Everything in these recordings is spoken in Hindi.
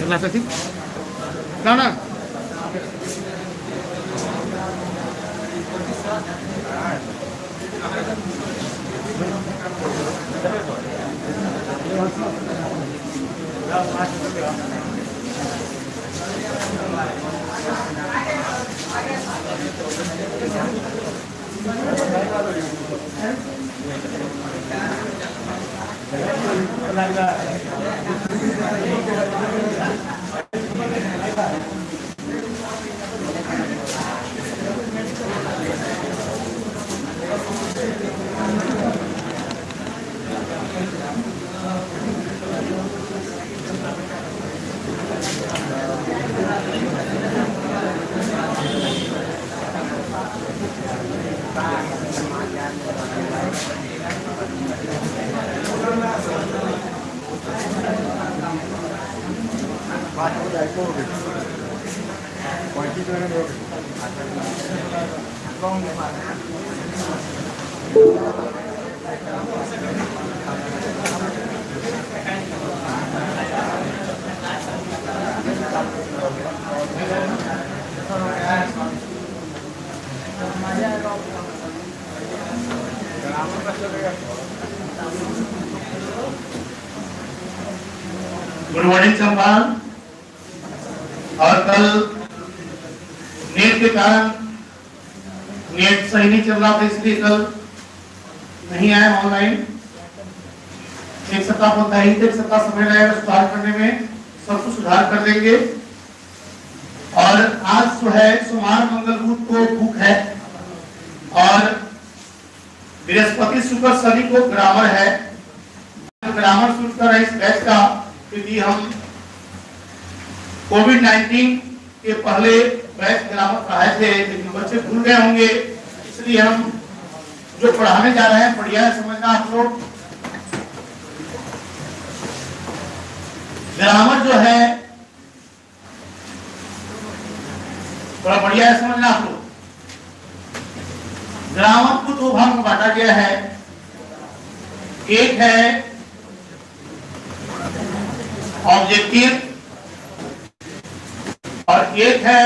clase así. No, no. Good morning संभाल। और कल नेट के कारण नेट सही नहीं चल रहा था, इसलिए कल नहीं आया ऑनलाइन। एक सप्ताह होता ही, एक सप्ताह समय लगेगा सुधार करने में, सब कुछ सुधार कर देंगे। और आज जो है सोमवार मंगल बुध को बुक है और बृहस्पति शुक्र शनि को ग्रामर है। ग्रामर शुरू कर रहे इस बैच का, क्योंकि हम कोविड-19 के पहले बैच ग्रामर पढ़ाए थे, लेकिन बच्चे भूल गए होंगे, इसलिए हम जो पढ़ाने जा रहे हैं बढ़िया है समझना आप लोग। ग्रामर जो है थोड़ा बढ़िया है समझना आप लोग। ग्रामर को दो भाग में बांटा गया है, एक है ऑब्जेक्टिव और एक है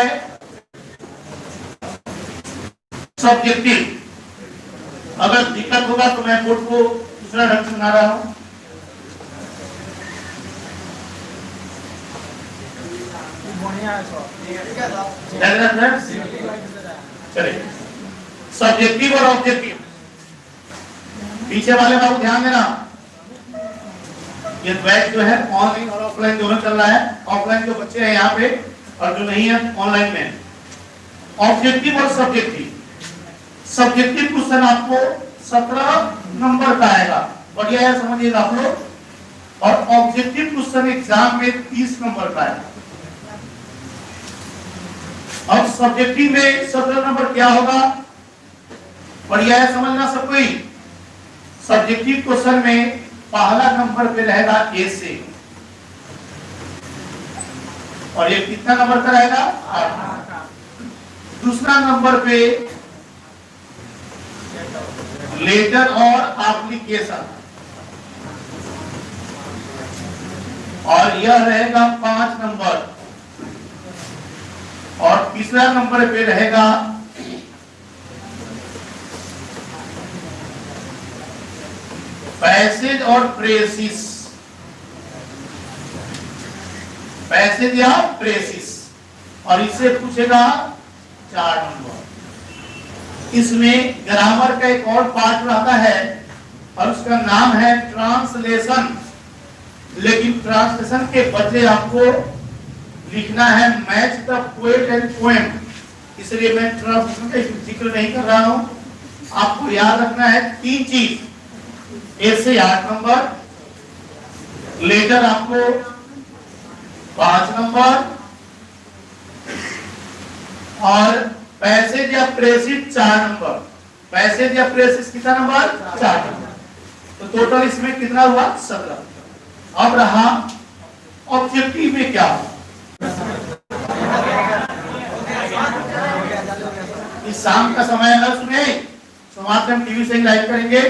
सब्जेक्टिव। अगर दिक्कत होगा तो मैं बोर्ड को दूसरा ढंग से बना रहा हूं। चलिए, सब्जेक्टिव और ऑब्जेक्टिव। पीछे वाले बाबू ध्यान देना, ये बैच जो है ऑनलाइन और ऑफलाइन दोनों चल रहा है। ऑफलाइन जो बच्चे हैं यहाँ पे और जो नहीं है ऑनलाइन में। ऑब्जेक्टिव और सब्जेक्टिव। सब्जेक्टिव क्वेश्चन आपको 17 नंबर का आएगा, बढ़िया है समझिएगा आप लोग। और ऑब्जेक्टिव क्वेश्चन एग्जाम में 30 नंबर का है। अब सब्जेक्टिव में 17 नंबर क्या होगा, बढ़िया है समझना सब कोई। सब्जेक्टिव क्वेश्चन में पहला नंबर पे रहेगा ए से, और ये कितना नंबर का रहेगा, 8। दूसरा नंबर पे लेटर और एप्लीकेशन, और यह रहेगा 5 नंबर। और तीसरा नंबर पे रहेगा पैसेज और प्रेसिस। पैसेज या प्रेसिस, और इसे पूछेगा 4 नंबर। इसमें ग्रामर का एक और पार्ट रहता है और उसका नाम है ट्रांसलेशन। लेकिन ट्रांसलेशन के बदले आपको लिखना है match the poet and poem, इसलिए मैं ट्रांसलेशन का जिक्र नहीं कर रहा हूं। आपको याद रखना है 3 चीज, ए से 8 नंबर, लेटर आपको 5 नंबर, और पैसेज या प्रेसिस 4 नंबर। पैसेज या प्रेसिस कितना नंबर, 4 नंबर। तो टोटल इसमें कितना हुआ, 17। अब रहा ऑब्जेक्टिव में क्या हुआ। इस शाम का समय है, सुने सोमवार को हम टीवी से लाइव करेंगे,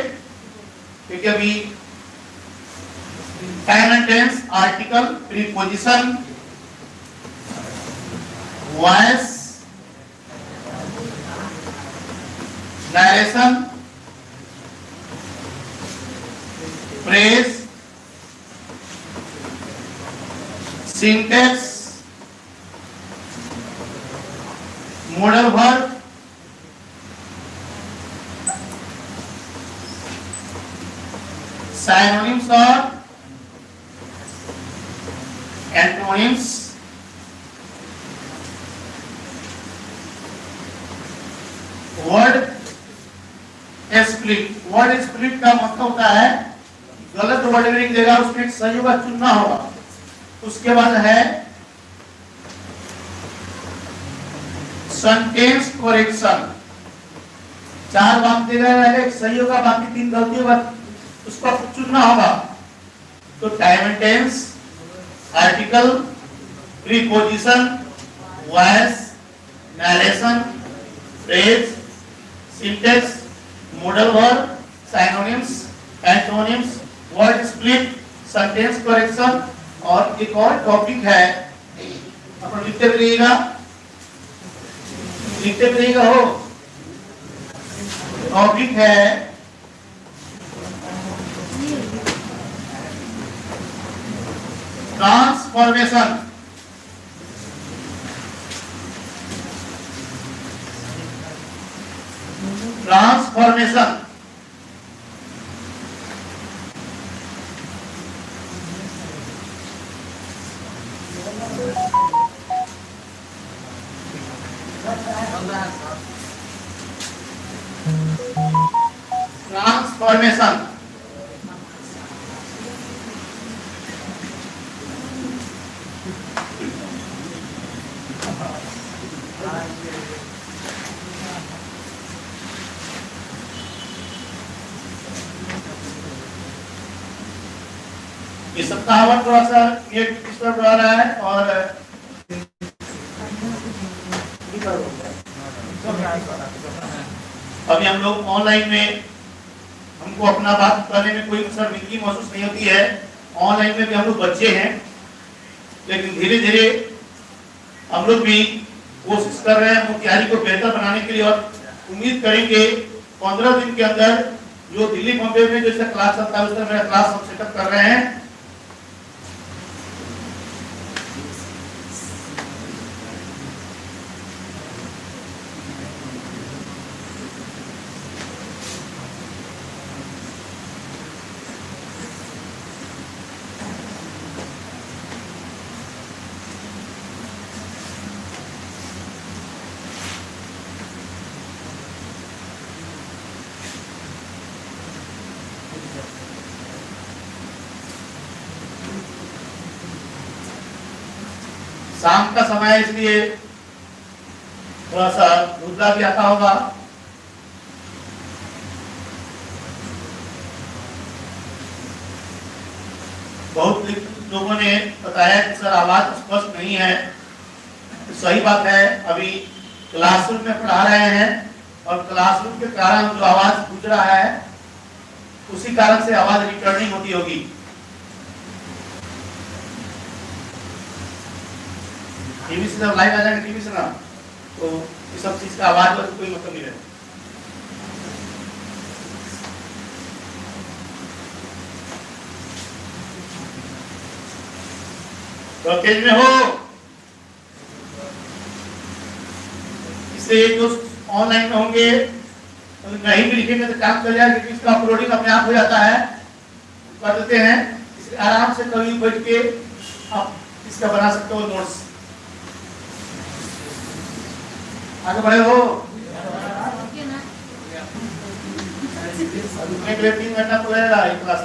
क्योंकि अभी time and tense, article, preposition, voice narration phrase syntax modal verb synonyms और antonyms वर्ड स्प्लिट का मतलब होता है गलत वर्ड नहीं देगा, उसमें एक सही होगा चुनना होगा। उसके बाद है सेंटेंस करेक्शन, 4 वाक्य देगा, एक सही होगा बाकी 3 गलती होगा, उसको चुनना होगा। तो time and tense, article, preposition, voice, narration, phrase, syntax, modal verb, synonyms, antonyms, word split, sentence correction और एक और टॉपिक है, अपन लिखते भी रहिएगा हो। टॉपिक है ट्रांसफॉर्मेशन। ट्रांसफॉर्मेशन ट्रांसफॉर्मेशन इस सप्ताह में थोड़ा सा ये डिस्टर्ब हो रहा है और अभी हम लोग ऑनलाइन में, हमको अपना बात करने में कोई शर्मिंदगी महसूस नहीं होती है। ऑनलाइन में भी हम लोग बच्चे हैं, लेकिन धीरे धीरे हम लोग भी कोशिश कर रहे हैं अपनी तैयारी को बेहतर बनाने के लिए, और उम्मीद करेंगे 15 दिन के अंदर जो दिल्ली बॉम्बे में जैसे क्लास चलता है उस तरह मेरा क्लास हम सेटअप कर रहे हैं। शाम का समय इसलिए थोड़ा सा धुंधला भी आता होगा। बहुत लोगों ने बताया कि सर आवाज स्पष्ट नहीं है। तो सही बात है, अभी क्लासरूम में पढ़ा रहे हैं और क्लासरूम के कारण जो आवाज गूंज रहा है उसी कारण से आवाज रिटर्निंग होती होगी। टीवी से जब लाइव आ जाएगा टीवी से ना, तो इस सब चीज का आवाज का कोई मतलब नहीं रहेगा। तो तेज में हो, इससे जो ऑनलाइन में होंगे तो नहीं भी लिखेंगे तो काम कर जाएगा, क्योंकि इसका अपलोडिंग अपने आप हो जाता है, कर देते हैं। इसलिए आराम से कभी बैठ के आप इसका बना सकते हो नोट्स। आगे बढ़े हो, रुकने के लिए 3 घंटा तो लगेगा एक क्लास।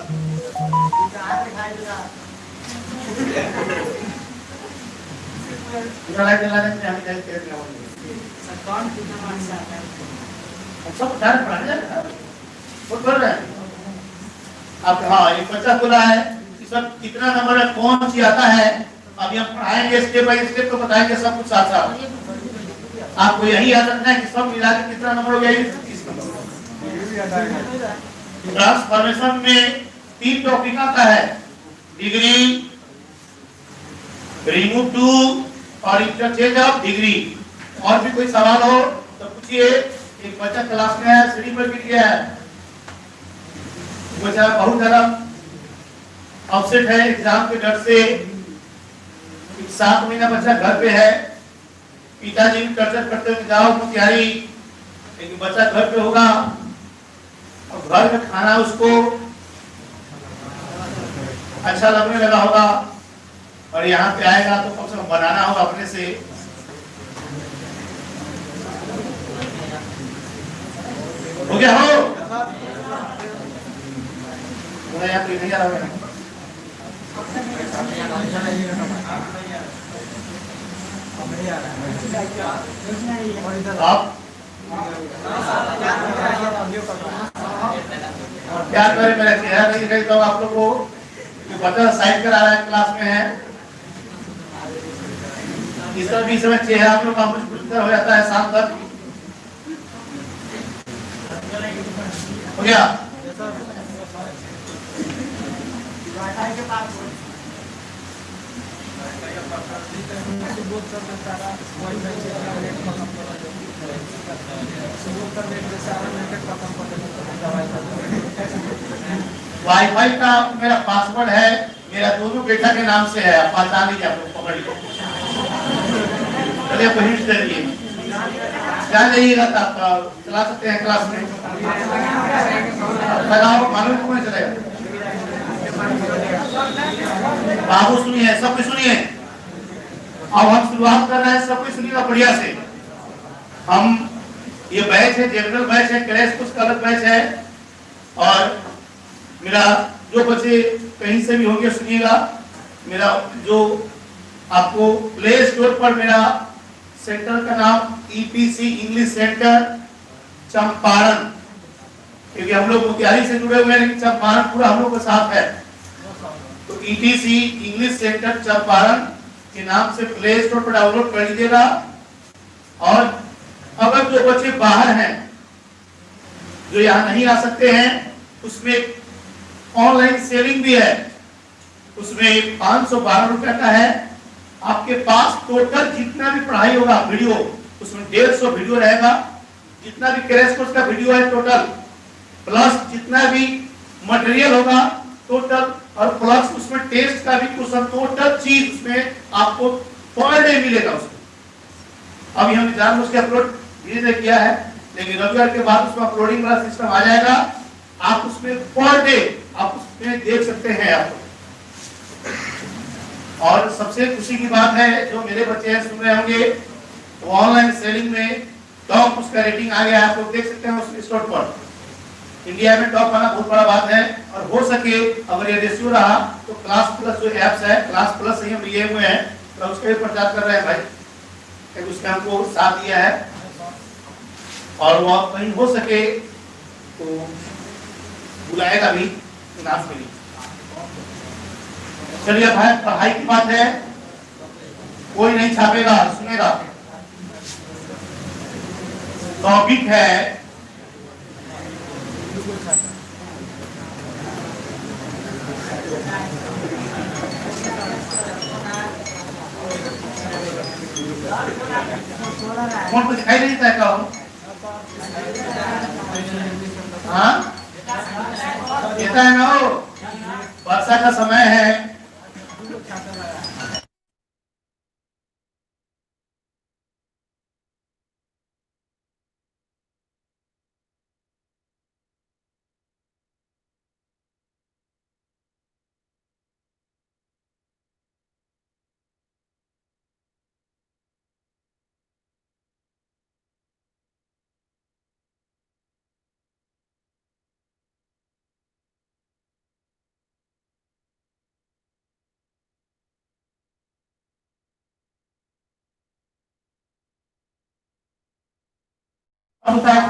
पूरा लाइट जला देंगे, हम जाए तेरे में होंगे। कौन कितना मार्क्स आता है? अच्छा पढ़ाने पढ़ाने जाएगा, वो कर रहे हैं। अब हाँ, एक बच्चा बोला है कि सर कितना नंबर है, कौन सी आता है। अभी हम पढ़ाएंगे स्टेप बाय स्टेप, तो बताएंगे सब कुछ साथ साथ। आपको यही याद रखना है कि सब मिला के कितना नंबर हो गया, 30 नंबर। ट्रांसफॉर्मेशन में 3 टॉपिक आता है, डिग्री, रिमूव टू और इंटरचेंज ऑफ डिग्री। और भी कोई सवाल हो तो पूछिए। एक बच्चा क्लास में है, सीढ़ी पर गिर गया है, बच्चा बहुत ज्यादा अपसेट है एग्जाम के डर से। 7 महीना बच्चा घर पे है, पिताजी भी टर्चर करते हुए जाओ तैयारी, लेकिन बच्चा घर पे होगा और घर में खाना उसको अच्छा लगने लगा होगा और यहाँ पे आएगा तो कम से कम बनाना होगा अपने से। हो गया हो यहाँ पे नहीं आ रहा है। आप क्या करें, मेरा चेहरा नहीं दिखाई तो आप लोग को बच्चा साइड करा रहा है, क्लास में है, इस तरह भी समय चेहरा आप लोग का कुछ हो जाता है शाम तक। हो गया वाईफाई का मेरा पासवर्ड है, मेरा दोनों बेटा के नाम से है, आप पहचान लीजिए, आप लोग पकड़ लीजिए। चलिए आपको हिंट दे दिए, क्या जाइएगा आप चला सकते हैं क्लास में, लगाओ मालूम क्यों नहीं चलेगा। बाबू सुनिए, सब कुछ सुनिए, अब हम शुरुआत कर रहे हैं, सब कुछ सुनिएगा बढ़िया से। हम ये बैच है, जनरल बैच है, क्रैश कुछ अलग बैच है। और मेरा जो बच्चे कहीं से भी होंगे सुनिएगा, मेरा जो आपको प्ले स्टोर पर मेरा सेंटर का नाम ईपीसी इंग्लिश सेंटर चंपारण, क्योंकि हम लोग मोतिहारी से जुड़े हुए हैं लेकिन चंपारण पूरा हम लोग के साथ है, तो ईपीसी इंग्लिश सेंटर चंपारण के नाम से प्ले स्टोर पर डाउनलोड कर लीजिएगा। और अगर जो बच्चे बाहर हैं, जो यहाँ नहीं आ सकते हैं, उसमें ऑनलाइन सेलिंग भी है, उसमें 512 रुपए का है। आपके पास टोटल जितना भी पढ़ाई होगा वीडियो, उसमें 150 वीडियो रहेगा, जितना भी क्रैश कोर्स का वीडियो है टोटल, प्लस जितना भी मटेरियल होगा टोटल, और प्लस उसमें टेस्ट का भी क्वेश्चन, टोटल चीज उसमें आपको पर डे मिलेगा उसमें। अभी हमने जानबूझ के अपलोड धीरे किया है, लेकिन रविवार के बाद उसमें अपलोडिंग वाला सिस्टम आ जाएगा, आप उसमें पर डे आप उसमें देख सकते हैं आप। और सबसे खुशी की बात है, जो मेरे बच्चे हैं सुन रहे होंगे, तो ऑनलाइन सेलिंग में टॉप उसका रेटिंग आ गया है, आप लोग देख सकते हैं उस स्टोर पर। इंडिया में टॉप आना बहुत बड़ा बात है, और हो सके अगर ये रेशियो रहा तो क्लास प्लस जो एप्स है, क्लास प्लस ही हम लिए हुए हैं, तो उसका भी प्रचार कर रहे हैं भाई, उसका हमको साथ दिया है। और वो कहीं हो सके तो बुलाएगा भी क्लास के लिए। चलिए भाई, पढ़ाई की बात है, कोई नहीं छापेगा, सुनेगा। टॉपिक है कौन को दिखाई नहीं देता है, हाँ देता है ना, वो वर्षा का समय है।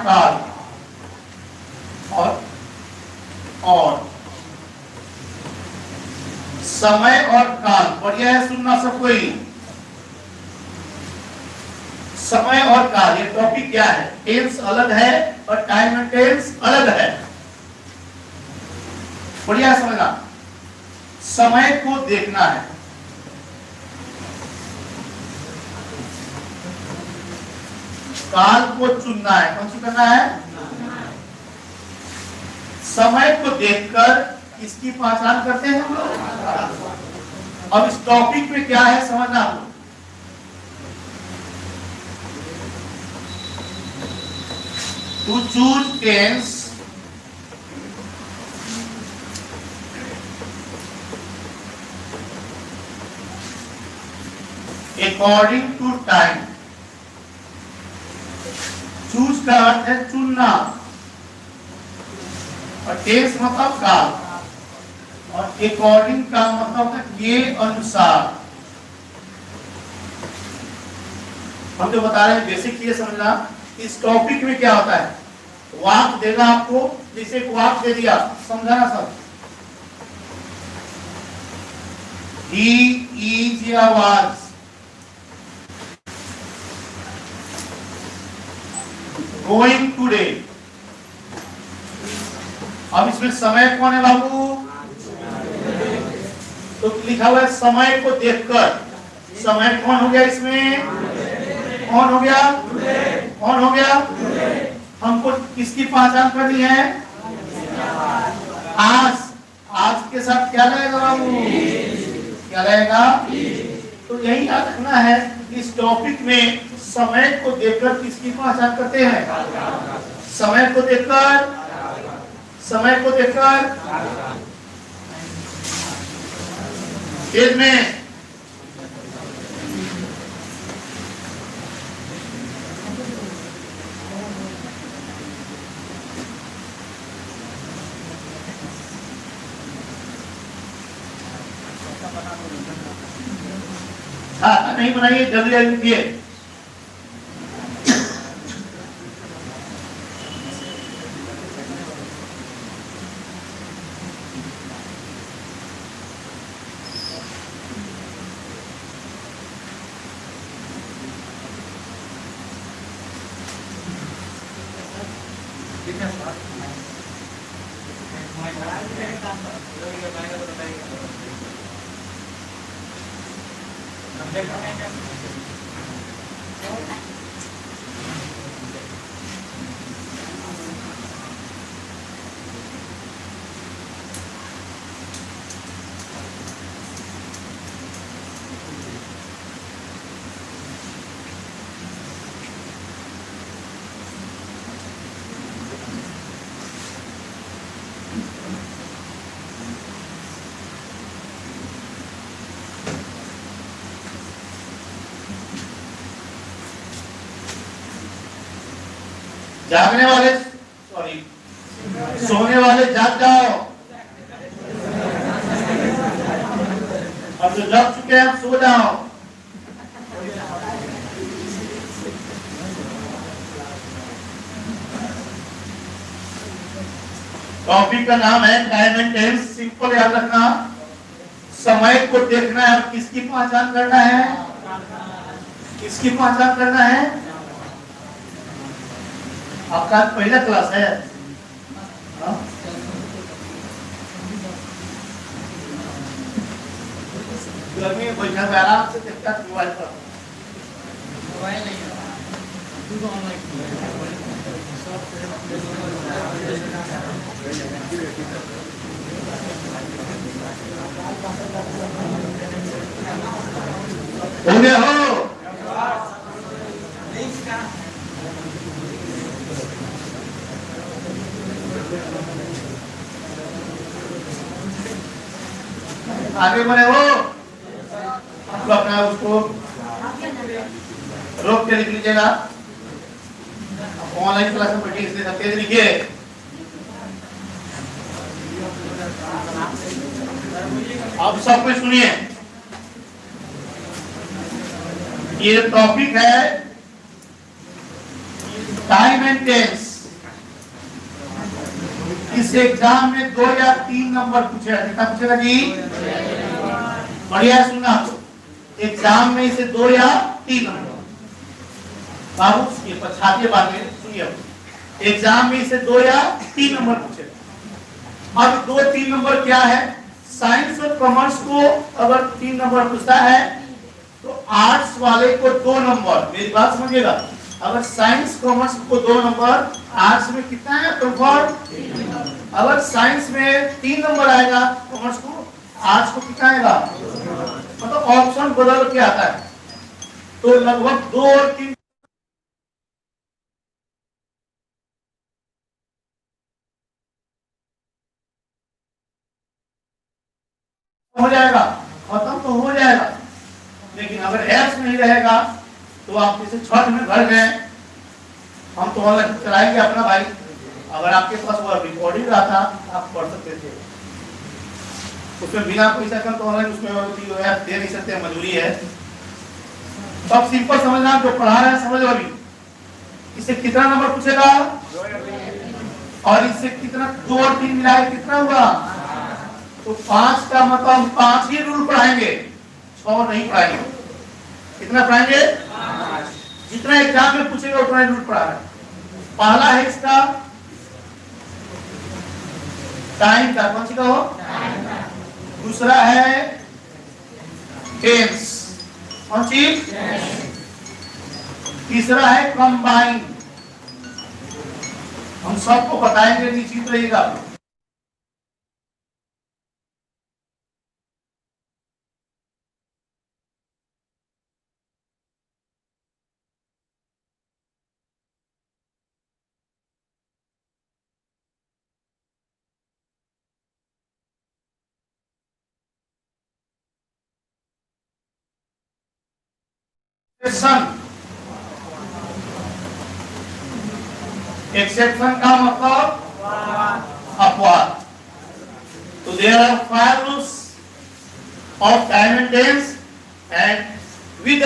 काल और समय और काल, बढ़िया है सुनना सब कोई। समय और काल, ये टॉपिक क्या है? टेंस अलग है और टाइम एंड टेंस अलग है, बढ़िया समझना। समय को देखना है, काल को चुनना है। कौन सी करना है? समय को देखकर इसकी पहचान करते हैं हम लोग। अब इस टॉपिक में क्या है समझना आप लोग। To choose tense according to time. Choose का अर्थ है चुनना और टेंस मतलब काल, और अकॉर्डिंग का मतलब है के अनुसार। हम जो बता रहे हैं बेसिक ये समझना। इस टॉपिक में क्या होता है, वाक्य देगा आपको, जैसे एक वाक्य दे दिया, समझाना सब। He is या was going today। अब इसमें समय कौन है बाबू? तो लिखा हुआ है समय को देखकर। समय कौन हो गया इसमें? कौन हो गया? कौन हो गया? हमको किसकी पहचान करनी है? आज। आज के साथ क्या लगेगा बाबू? क्या लगेगा? तो यही याद रखना है, इस टॉपिक में समय को देखकर किसकी पहचान करते हैं? समय को देखकर। समय को देखकर खेत में नहीं बनाइए, जल्दी जल्दी लिखिए। जागने वाले, सॉरी, सोने वाले जाग जाओ। और जो जग चुके हैं सो जाओ। टॉपिक का नाम है टाइम एंड टेंस। सिंपल याद रखना, समय को देखना है और किसकी पहचान करना है? किसकी पहचान करना है? आपका पहला क्लास है। गर्मी में बैठा हुआ आराम से देखता मोबाइल पर। मोबाइल नहीं है, हो गया हो। आगे बढ़े हो, आप अपना उसको रोक के लिख लीजिएगा। ऑनलाइन क्लास में बैठिए, इसलिए सब तेज लिखिए। अब सब कुछ सुनिए। ये टॉपिक है टाइम एंड टेंस। इस एग्जाम में 2 या 3 नंबर पूछेगा। कितना पूछेगा जी? बढ़िया सुनना, एग्जाम में इसे 2 या 3 नंबर। बाबू ये पछाते बातें सुनिए। एग्जाम में इसे 2 या 3 नंबर पूछेगा। अब 2-3 नंबर क्या है? साइंस और कॉमर्स को अगर 3 नंबर पूछता है तो आर्ट्स वाले को 2 नंबर। मेरी बात समझिएगा, अगर साइंस कॉमर्स को 2 नंबर, आर्ट्स में कितना है कंफर्म? अगर साइंस में 3 नंबर आएगा कॉमर्स को, आर्ट्स को कितना आएगा? मतलब ऑप्शन बदल के आता है। तो लगभग 2 और 3 हो जाएगा, खत्म तो हो जाएगा। लेकिन अगर एप्स नहीं रहेगा तो आप जैसे छठ में घर गए, हम तो ऑनलाइन चलाएंगे अपना भाई, अगर आपके पास वो रिकॉर्डिंग रहा था आप पढ़ सकते थे। उसमें बिना पैसा का तो ऑनलाइन उसमें ऐप दे नहीं सकते, मजबूरी है। सब सिंपल समझना, जो पढ़ा रहे हैं समझ लो। अभी इससे कितना नंबर पूछेगा और इससे कितना, 2 और 3 मिला के कितना हुआ? तो 5 का मतलब हम 5 ही रूल पढ़ाएंगे, 6 नहीं पढ़ाएंगे। कितना पढ़ाएंगे? जितना एग्जाम में पूछेगा उतना रूल पढ़ा है। पहला है इसका टाइम का, कौन सी का हो? दूसरा है टेंस, कौन सी? तीसरा है कंबाइन। हम सबको बताएंगे, निश्चित रहिएगा। एक्सेप्शन का मतलब अपवाद। तो there are 5 rules of time and tense, and with the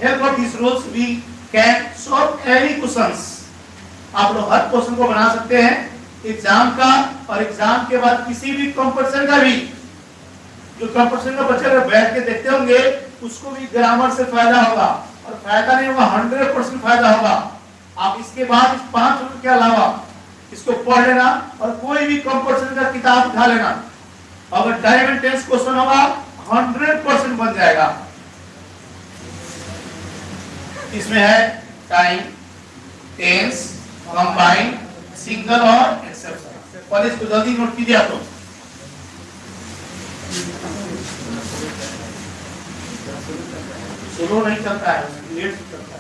help of this rules we can solve any questions. आप लोग हर क्वेश्चन को बना सकते हैं एग्जाम का, और एग्जाम के बाद किसी भी कंपटीशन का भी। जो कंपटीशन का बच्चे अगर बैठ के देखते होंगे उसको भी ग्रामर से फायदा होगा, और फायदा नहीं होगा 100% फायदा होगा। आप इसके बाद इस 5 रूल के अलावा इसको पढ़ लेना और कोई भी कंपटीशन का किताब उठा लेना। अगर टाइम एंड टेंस क्वेश्चन होगा 100% बन जाएगा। इसमें है टाइम, टेंस, कंबाइन, सिंगल और एक्सेप्शन। और इसको जल्दी नोट कीजिए आप लोग। स्लो नहीं चलता है, लेट चलता है।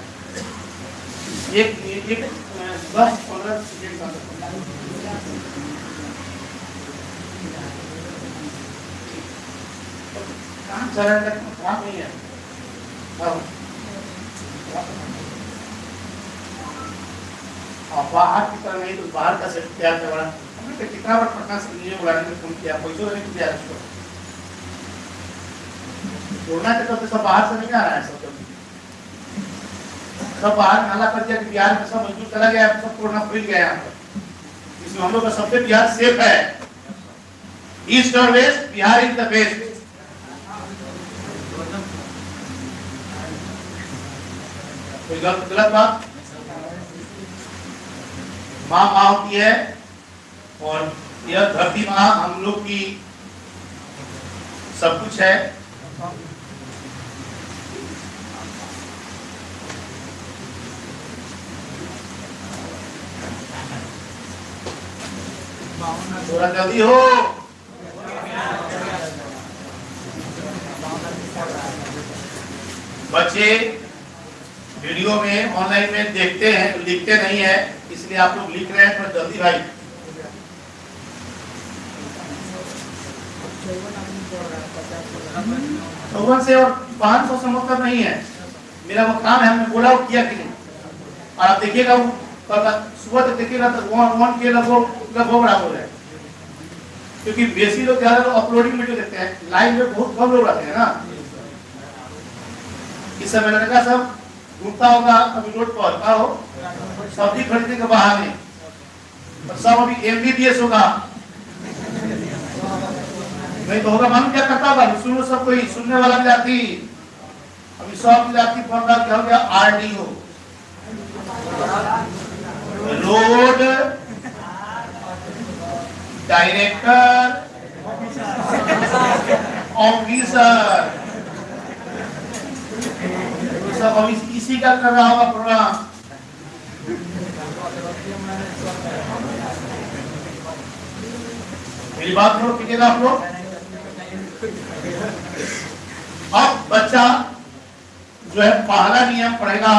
एक 10-15 सेकंड का काम चल रहा है, खराब नहीं है। बाहर की तरह नहीं, तो बाहर का सेट तैयार करवाना। हमने तो कितना बार पटना से लीजिए बुलाने में कम किया, पैसों नहीं किया इसको। कोरोना के चलते सब बाहर से नहीं आ रहा है, सब बाहर नाला कर दिया कि बिहार में सब मजदूर चला गया, सब कोरोना फैल गया यहाँ पर। इसमें हम लोग का सबसे बिहार सेफ है। ईस्ट और west, Bihar is the best. कोई गलत बात? माँ माँ होती है, और यह धरती माँ हम लोग की सब कुछ है। थोड़ा जल्दी हो। बच्चे वीडियो में ऑनलाइन में देखते हैं, लिखते नहीं है, इसलिए आप लोग लिख रहे हैं, थोड़ा जल्दी भाई। चौवन से और 500 से मतलब नहीं है। मेरा वो काम है, हमने बोला वो किया कि नहीं। और आप देखिएगा वो सुबह तक देखिएगा तो 1 के लगभग बराबर हो जाए, क्योंकि बेसी लोग ज्यादा लोग अपलोडिंग वीडियो देखते हैं, लाइव में बहुत कम लोग आते हैं ना। इस समय लड़का सब घूमता होगा अभी रोड पर, क्या हो सब्जी खरीदने के बहाने, और सब अभी MBBS होगा, नहीं तो होगा मालूम क्या करता होगा? सुनो, सब कोई सुनने वाला मिलाती, अभी सब मिलाती पढ़ रहा, क्या हो गया? RDO, रोड डायरेक्टर ऑफिसर, सब अभी इसी का कर रहा होगा प्रोग्राम। मेरी बात नोट कीजिएगा आप लोग। अब बच्चा जो है पहला नियम पढ़ेगा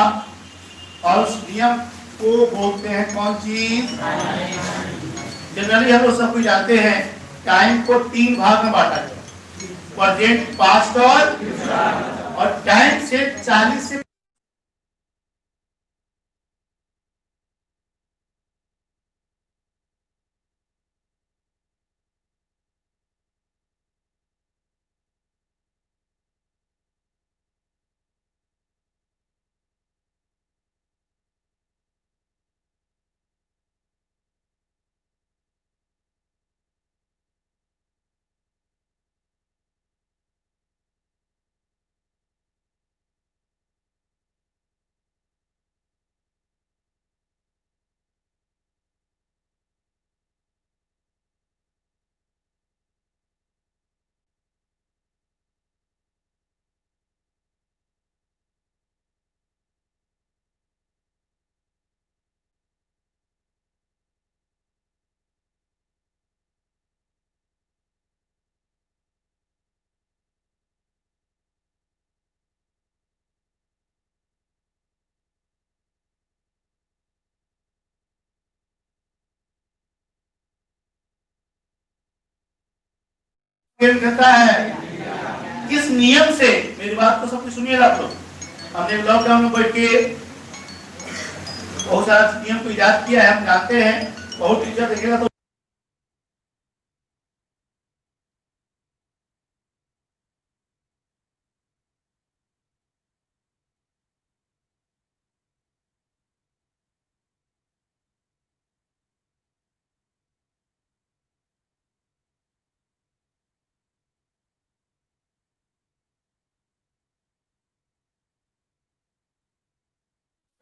और उस नियम को बोलते हैं कौन चीज? जनरली हम लोग सब कुछ जानते हैं, टाइम को 3 भाग में बांटा जाए, प्रेजेंट, पास्ट और टाइम से 40 से कहता है। इस नियम से मेरी बात को सब कुछ सुनिएगा आप लोग। हमने लॉकडाउन में बैठ के बहुत सारा नियम को इजाद किया है, हम जानते हैं। बहुत टीचर देखेगा तो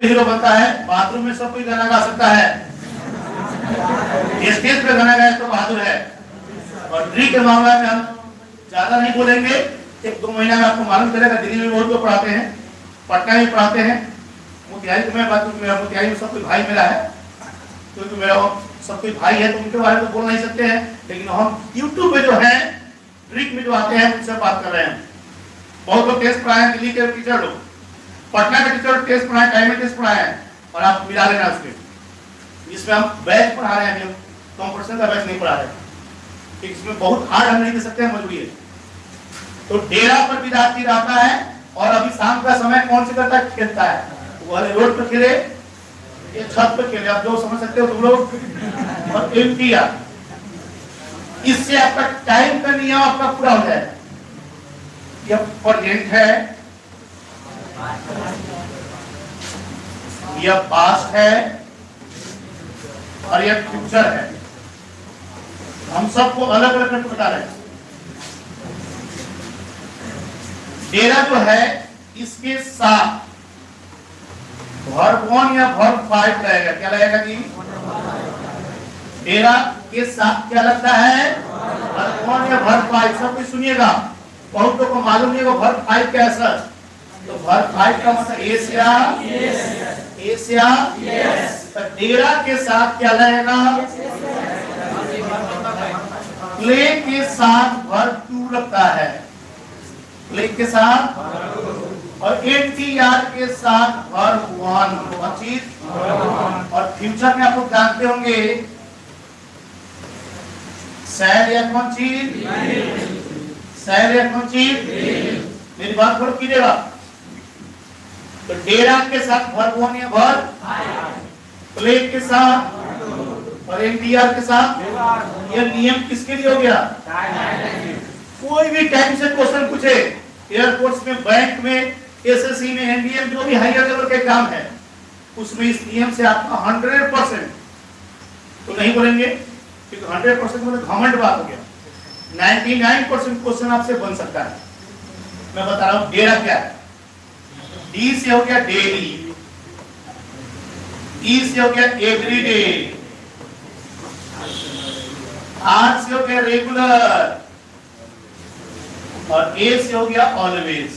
हीरो बनता है। बाथरूम में सब कोई गाना गा सकता है, स्टेज पे गाना गाए तो बहादुर है। और ड्री के मामले में हम ज्यादा नहीं बोलेंगे, 1-2 महीना में आपको मालूम चलेगा। दिल्ली में बहुत लोग पढ़ाते हैं, पटना में पढ़ाते हैं, मोतिहारी में बात, मेरा मोतिहारी में सब कोई भाई मेरा है, क्योंकि मेरा सब कोई भाई है तो उनके बारे में तो बोल नहीं सकते हैं। लेकिन हम यूट्यूब पे जो है ट्रिक में जो आते हैं उनसे बात कर रहे हैं। बहुत लोग टेस्ट पढ़ाए हैं, दिल्ली के टीचर लोग, पटना के टीचर टेस्ट पढ़ाए, टाइम टेस्ट पढ़ाए हैं, और आप मिला लेना उसके। इसमें हम बैच पढ़ा रहे हैं, कंपटीशन का बैच नहीं पढ़ा रहे हैं, इसमें बहुत हार्ड हम नहीं दे सकते हैं, मजबूरी है। तो डेरा पर विद्यार्थी रहता है और अभी शाम का समय कौन से करता है? खेलता है। वो वाले रोड पर खेले या छत पर खेले, आप जो समझ सकते हो तुम लोग। और एमटीआर, इससे आपका टाइम का नियम आपका पूरा हो जाएगा। यह प्रेजेंट है, यह पास्ट है और यह फ्यूचर है। हम सबको अलग अलग बता रहे हैं। डेरा जो है इसके साथ वर्ब 1 या वर्ब 5 लगेगा। क्या लगेगा जी? डेरा के साथ क्या लगता है? वर्ब 1 या वर्ब 5। सब कुछ सुनिएगा, बहुत लोगों को मालूम नहीं होगा वर्ब 5 क्या है सर। तो वर्ब 5 का मतलब एशिया, एशिया, तो डेरा के साथ क्या लगेगा? प्ले के साथ वर्ब 2 लगता है, प्ले के साथ, और एनटीआर के साथ वर्ब 1 चीज। और फ्यूचर में आप लोग जानते होंगे सैड या कौन चीज, सैड या कौन चीज। मेरी बात फॉलो कीजिएगा। तो डेरा के साथ वर्ब 1 या वर्ब, प्ले के साथ और एनटीआर के साथ। यह नियम किसके लिए हो गया? कोई भी टाइम से क्वेश्चन पूछे, एयरपोर्ट्स में, बैंक में, एसएससी में, एनडीएम, जो भी हायर लेवल के एग्जाम है, उसमें इस नियम से आपका 100% तो नहीं बोलेंगे, क्योंकि 100% मतलब घमंड बात हो गया। 99% क्वेश्चन आपसे बन सकता है। मैं बता रहा हूं डेरा क्या है। डी से हो गया डेली, ई से हो गया एवरीडे, आर से हो गया रेगुलर, और ए से हो गया ऑलवेज।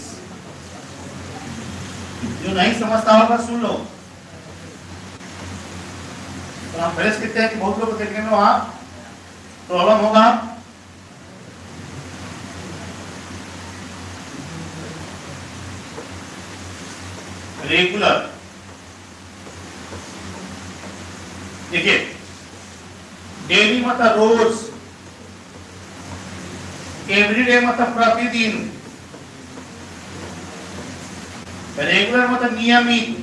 जो नहीं समझता होगा सुन लो। तो हम फ्रेश कहते हैं कि बहुत लोग को देखने में वहां प्रॉब्लम होगा। रेगुलर, देखिए डेली मतलब रोज, एवरीडे मतलब प्रतिदिन, रेगुलर मतलब नियमित,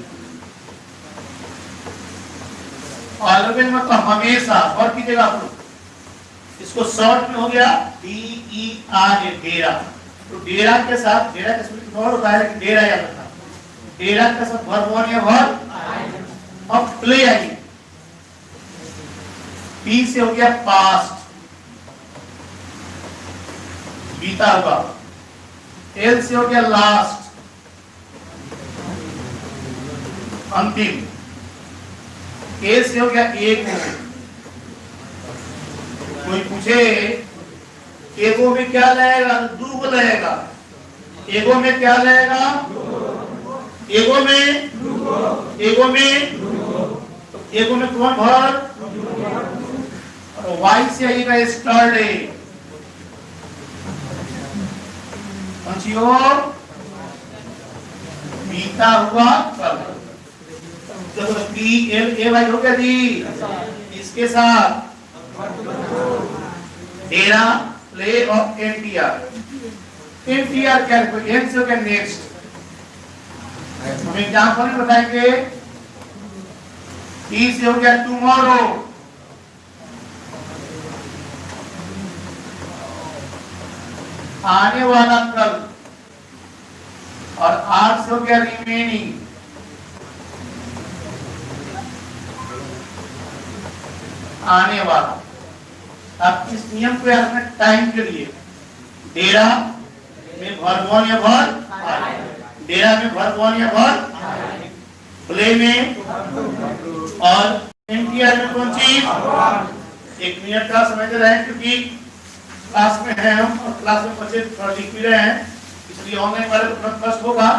ऑलवेज मतलब हमेशा। और कीजिएगा आप लोग, इसको शॉर्ट में हो गया DERA, डेरा। तो डेरा के साथ, डेरा के साथ और होता है लेकिन डेरा याद रखना, डेरा के साथ वर्ब वन या वर्ब। अब प्ले आइए, P से हो गया पास्ट, बीता हुआ। L से हो गया लास्ट, अंतिम। A से हो गया एक। कोई पूछे एगो में क्या लगेगा, दो को लगेगा। एगो में क्या लगेगा, एगो में, एगो में, तो एगो में कौन भर, और वाई से आएगा स्टर्डे, बीता हुआ कल। PLAY हो गया जी, इसके साथ डेरा, प्ले और NTR। NTR क्या है, एन से हो गया नेक्स्ट। हम एग्जाम्पल में बताएंगे, T से हो गया टुमारो, आने वाला कल, और R से हो गया रिमेनिंग, आने वाला। अब इस नियम को याद रखना टाइम के लिए, डेरा में वर्ब वन या वर्ब आई, डेरा में वर्ब वन या वर्ब आई, प्ले में, और NTR में कौन चीज। एक मिनट का समझ रहे हैं क्योंकि क्लास में है हम, और क्लास में बच्चे थोड़ा लिख भी रहे हैं, इसलिए ऑनलाइन वाले को कष्ट होगा।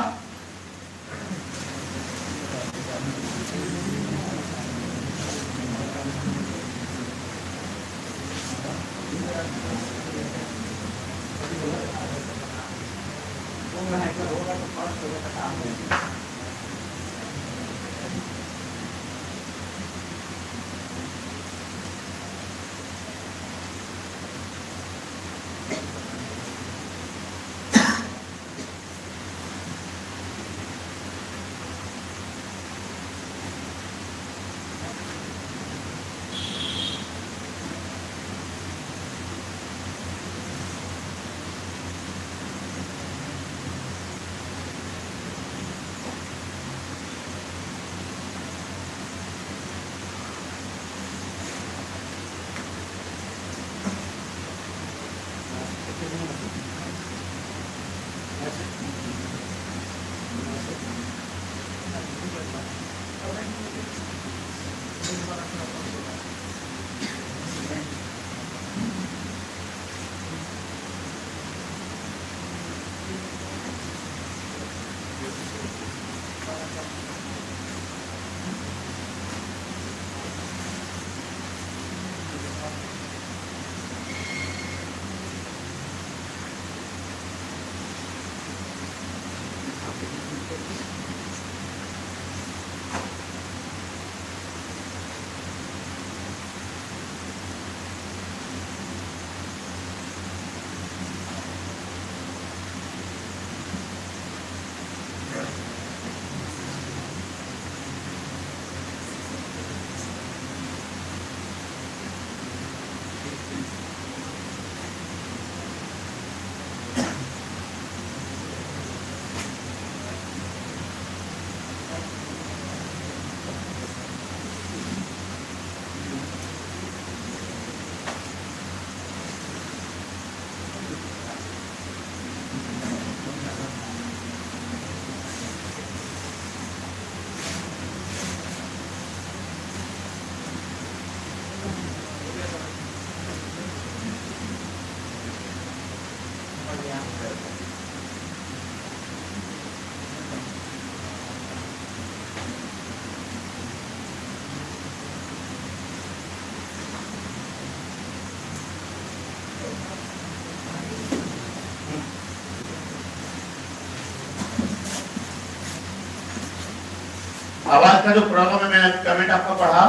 आवाज का जो प्रॉब्लम है, मैंने कमेंट आपका पढ़ा,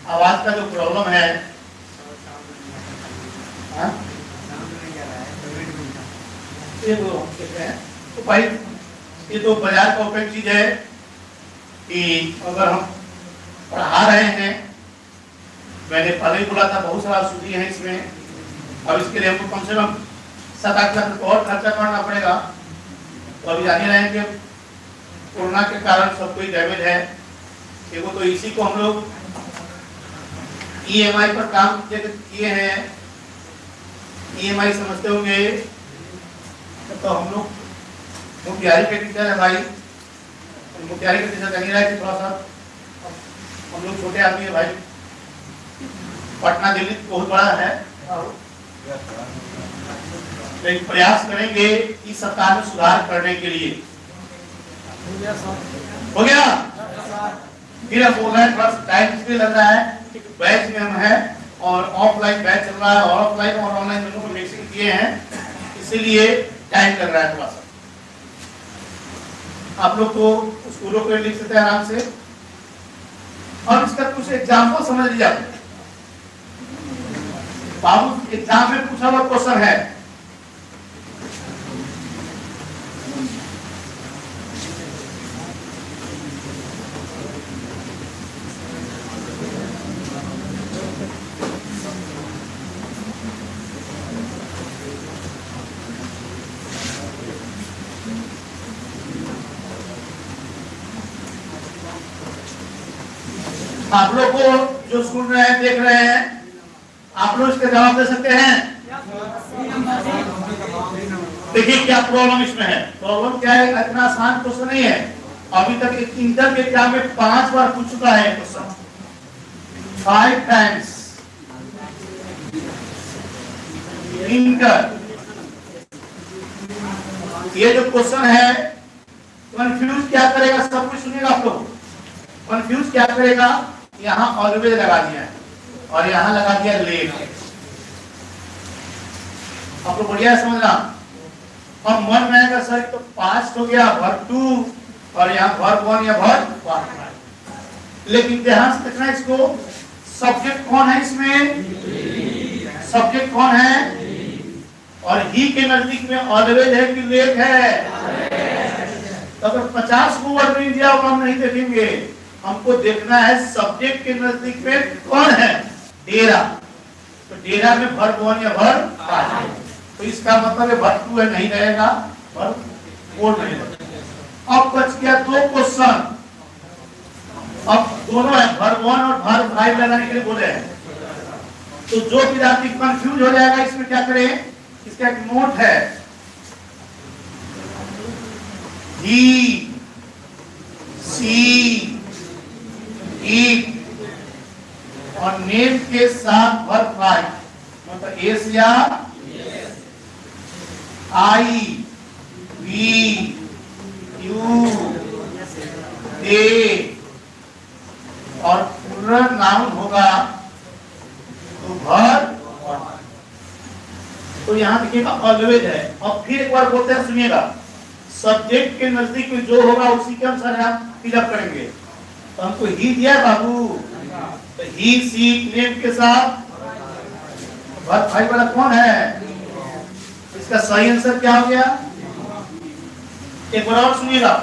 आवाज का जो प्रॉब्लम है, तो भाई ये तो बाजार का ओपन चीज है कि अगर हम पढ़ा रहे हैं, मैंने पहले ही बोला था बहुत सारा सूची है इसमें, अब इसके लिए हमको कम से कम 7-8 लाख रुपये और खर्चा करना पड़ेगा। तो अभी जाने रहे हैं कि कोरोना के कारण सब कोई डैमेज है। देखो तो इसी को हम लोग EMI पर काम किए हैं। EMI समझते होंगे, तो हम लोग मुखियारी के टीचर है भाई, मुखियारी के टीचर नहीं रहे थोड़ा सा, हम लोग छोटे आदमी है भाई, पटना दिल्ली बहुत बड़ा है, लेकिन प्रयास करेंगे इस सप्ताह में सुधार करने के लिए। हो गया? फिर अब बोल रहे हैं थोड़ा टाइम इसलिए लग रहा है, बैच में हम है और ऑफलाइन बैच चल रहा है और ऑफलाइन और ऑनलाइन दोनों को मिक्सिंग किए हैं, इसीलिए टाइम लग रहा है थोड़ा सा। आप लोग तो स्कूलों को लिख सकते हैं आराम से, और इसका कुछ एग्जाम्पल समझ लीजिए। बाबू एग्जाम में पूछा हुआ क्वेश्चन है, आप लोग को जो स्कूल में है देख रहे हैं, आप लोग इसका जवाब दे सकते हैं? देखिए क्या प्रॉब्लम इसमें है। प्रॉब्लम क्या है, इतना आसान क्वेश्चन नहीं है। अभी तक इंटर के एग्जाम में 5 बार पूछ चुका है क्वेश्चन, 5 टाइम्स इंटर। ये जो क्वेश्चन है कंफ्यूज क्या करेगा, सब कुछ सुनिएगा आप लोग। कंफ्यूज क्या करेगा, यहाँ ऑलवेज लगा दिया है और यहाँ लगा दिया लेट। आपको बढ़िया समझना। अब मन में आएगा सर तो पास्ट हो गया वर्ब 2 और यहाँ वर्ब 1 या वर्ब 1, लेकिन ध्यान से देखना इसको, सब्जेक्ट कौन है इसमें? सब्जेक्ट कौन है? और ही के नजदीक में ऑलवेज है कि लेट है? तो अगर 50 को वर्ड नहीं दिया होगा हम नहीं देखेंगे, हमको देखना है सब्जेक्ट के नजदीक में कौन है? डेरा। तो डेरा में वर्ब 1 या वर्ब 5, तो इसका मतलब है वर्ब 2 है, नहीं रहेगा, वर्ब 4 नहीं रहेगा। अब बच गया 2 क्वेश्चन, अब दोनों है वर्ब 1 और वर्ब 5 लगाने के लिए बोले हैं। तो जो विद्यार्थी कंफ्यूज हो जाएगा इसमें क्या करें, इसका एक नोट है, ही सी इट और नेम के साथ वर्ब 5, मतलब एस या आई वी यू दे, और पूरा नाउन होगा तो वर्ब। तो यहां देखिएगा ऑलवेज है। अब फिर एक बार बोलते हैं, सुनिएगा, सब्जेक्ट के नजदीक में जो होगा उसी के अनुसार आप फिलअप करेंगे। तो हमको ही दिया है बाबू, तो ही सी नेम के साथ वर्ब 5 वाला कौन है? इसका सही आंसर क्या हो गया? एक बार और सुनिएगा,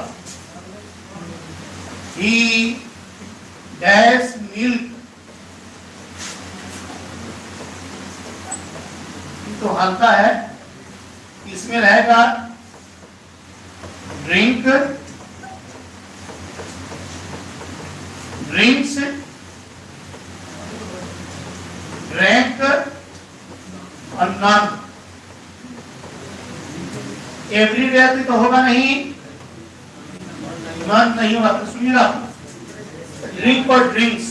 ही डैश मिल्क, तो हल्का है, इसमें रहेगा ड्रिंक, ड्रिंक्स, ड्रैंक और नॉन। एवरीडे तो होगा नहीं, नॉन नहीं होगा। तो सुनिएगा, ड्रिंक और ड्रिंक्स,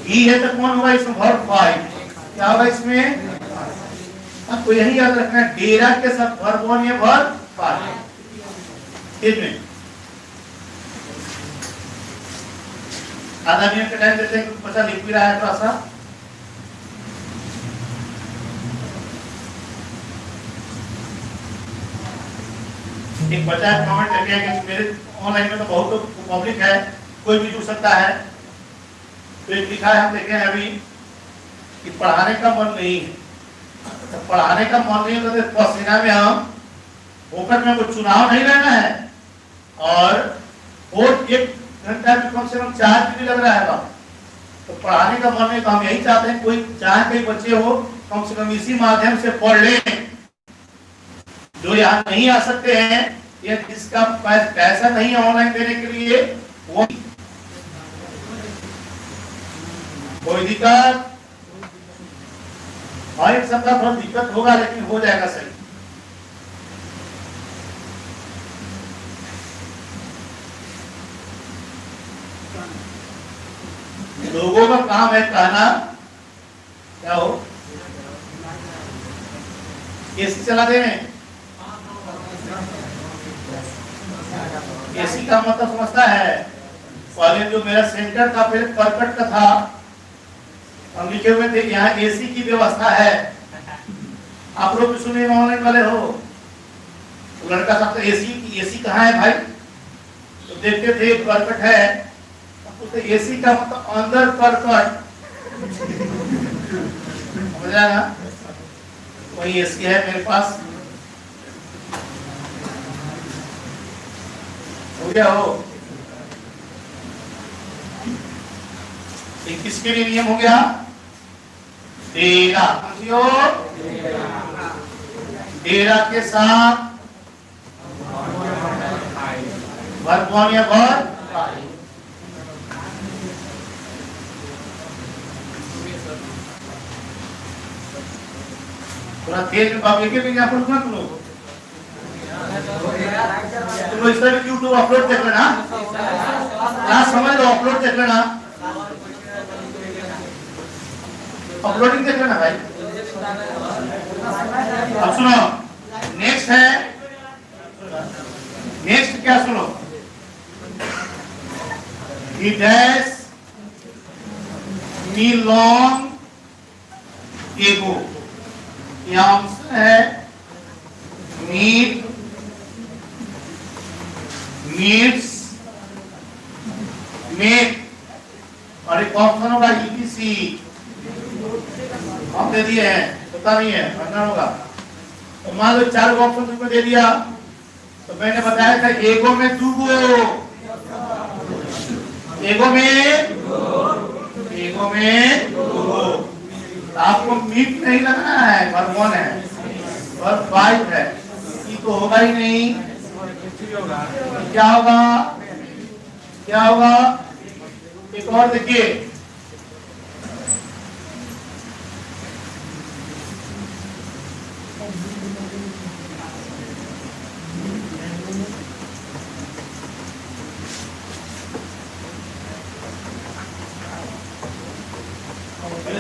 ही है तो कौन होगा इसमें? वर्ब 5। क्या होगा इसमें? आपको यही याद रखना है, डेरा के साथ वर्ब 1 या वर्ब 5। इसमें आधा मिनट का टाइम देते हैं, बच्चा लिख भी रहा है थोड़ा सा। एक बच्चा कमेंट करके कि मेरे ऑनलाइन में तो बहुत पब्लिक है, कोई भी जुड़ सकता है। तो एक लिखा है, हम देखे हैं अभी कि पढ़ाने का मन नहीं है। तो पढ़ाने का मन नहीं है तो पसीना में हम होकर में कोई चुनाव नहीं रहना है, और वोट 1 घंटा में कम से कम 4 पीढ़ी लग रहा है बाप। तो पढ़ाने का मन नहीं, तो हम यही चाहते हैं कोई चाहे कई बच्चे हो कम से कम इसी माध्यम से पढ़ लें। जो यहाँ नहीं आ सकते हैं या जिसका पैसा नहीं है ऑनलाइन देने के लिए, वो कोई दिक्कत और एक सप्ताह थोड़ा दिक्कत होगा लेकिन हो जाएगा सही। लोगों का काम है कहना क्या हो, एसी चला दे रहे हैं। एसी का मतलब समझता है। पहले जो मेरा सेंटर था पहले करकट का था, हम लिखे हुए थे यहाँ एसी की व्यवस्था है। आप लोग भी सुने ऑनलाइन वाले हो, तो लड़का साहब तो एसी कहाँ है भाई, तो देखते थे करकट है, तो एसी का मतलब अंदर करकट, समझ रहा ना, वही एसी है मेरे पास। हो गया हो, किसके लिए नियम हो गया, डेरा। डेरा के साथ वर्तमान या भर, थोड़ा तेज में बाबू के भी अपन सुना तुम लोग इस तरह यूट्यूब अपलोड देख लेना, क्लास समझ लो, अपलोड देख लेना, अपलोडिंग देख लेना भाई। अब सुनो, नेक्स्ट है, नेक्स्ट क्या सुनो, he dash me long ago, यहाँ है meet meets make, और एक ऑप्शन होगा EPC, हम दे दिए हैं, पता नहीं है भरना होगा। तो मान लो 4 ऑप्शन तुमको दे दिया, तो मैंने बताया था एगो में 2 गो, एगो में 2 गो। आपको मीट नहीं लगना है, पर 1 है और 5 है, ये तो होगा ही नहीं। क्या होगा, क्या होगा, एक और देखिए,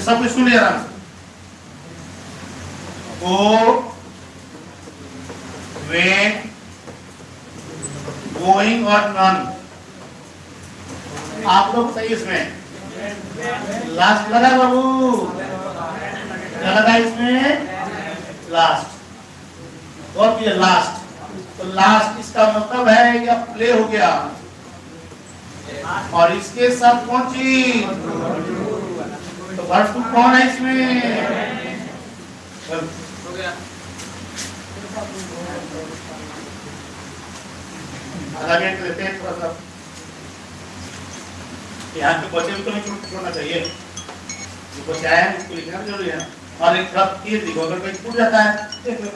सब कुछ सुनिए आराम से। गो, व्हेन, गोइंग और नन, आप लोग सही इसमें लास्ट लगा बाबू, क्या लगा इसमें लास्ट, और भी लास्ट, तो लास्ट इसका मतलब है या प्ले हो गया, और इसके साथ कौन चीज, तो वर्ड टू कौन है इसमें, हो गया आधा मिनट लेते हैं थोड़ा सा, यहाँ के बच्चे भी तो नहीं छोड़ना चाहिए, जो बच्चे आए हैं उसको लिखना भी जरूरी है, और एक थोड़ा तेज लिखो, अगर कहीं छूट जाता है देख लो।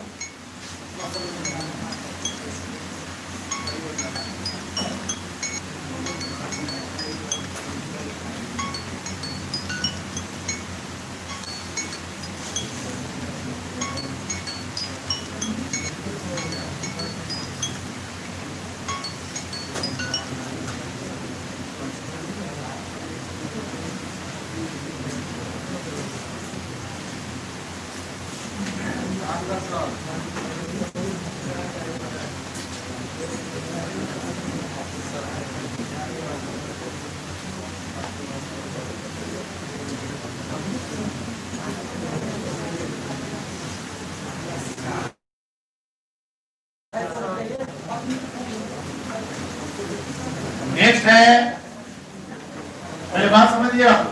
मेरी बात समझिए आप।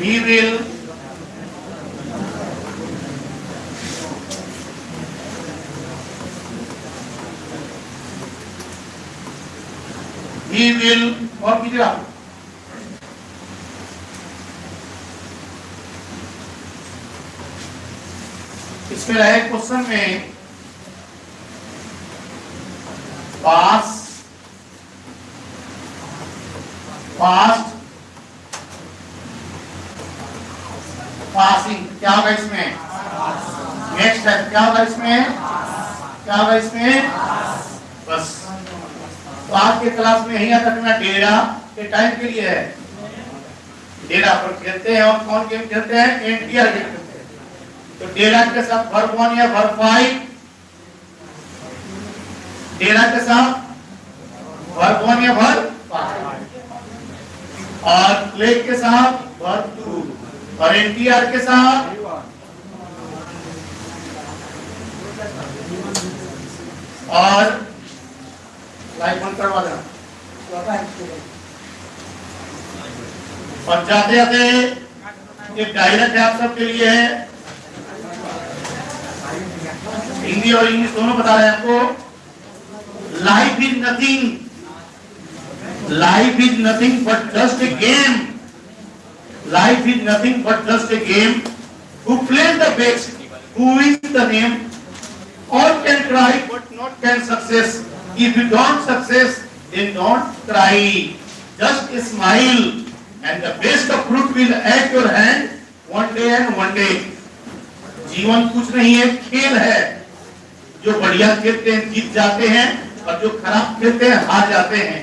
We will और कीजिए आप। इसमें रहे क्वेश्चन में पास, पास्ट, पासिंग, क्या होगा इसमें? नेक्स्ट है क्या होगा इसमें? क्या होगा इसमें? बस। तो आज के क्लास में यही याद रखना, डेरा के टाइम के लिए है। डेरा पर खेलते हैं और कौन गेम खेलते हैं? एनटीआर गेम खेलते हैं। तो डेरा के साथ वर्ब 1 या वर्ब 5, डेरा के साथ वर्ब 1 या वर्ब 5, और प्ले के साथ वर्ब 2, और एनटीआर के साथ और लाइट बंद करवा देना। और जाते जाते एक डायलॉग है आप सबके लिए है, हिंदी और इंग्लिश दोनों बता रहे हैं आपको। Life is nothing, life is nothing but just a game, life is nothing but just a game, who plays the best, who is the name, all can try but not can success, if you don't success then don't cry, just smile and the best of fruit will at your hand one day and one day। जीवन कुछ नहीं है, खेल है। जो बढ़िया खेलते हैं जीत जाते हैं, और जो खराब खेलते हैं हार जाते हैं।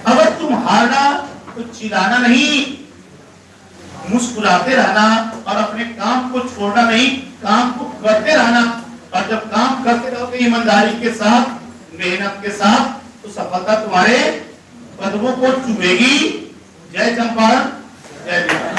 अगर तुम हारना तो चिल्लाना नहीं, मुस्कुराते रहना, और अपने काम को छोड़ना नहीं, काम को करते रहना। और जब काम करते रहोगे ईमानदारी के साथ, मेहनत के साथ, तो सफलता तुम्हारे कदमों को चूमेगी। जय चंपारण, जय बिहार।